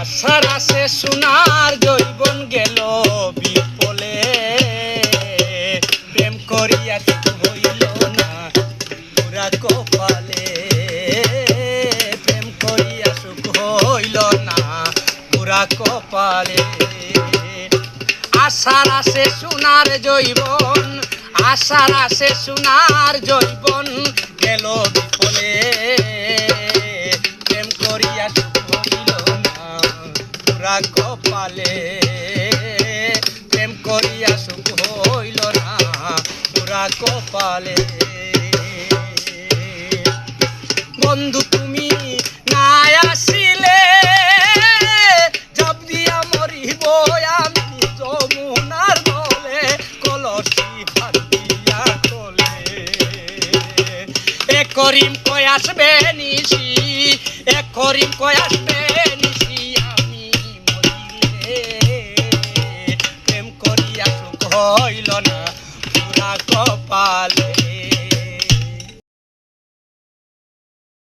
আশার আসে সোনার জৈবন গেল বিফলে, প্রেম করিয়া সুখ হইল না পুরা কপালে, প্রেম করিয়া সুখ হইল না পুরা কপালে। আশার আসে সোনার জৈবন, আশার আসে সোনার জৈবন গেল বিফলে, প্রেম করিয়া সুখ হইল না পুরা কপালে, প্রেম করিয়া সুখ হইল না পুরা কপালে। বন্ধু তুমি নাই আসিলে জব দিয়া মরিব আমি যমুনার জলে, কলসি ভাটিয়া তোলে। এ করিম কই আসবে নিশি, এ করিম কই আসবে নিশি আমি মরিলে, প্রেম করিয়া সুখ হইল না পুরা কপালে।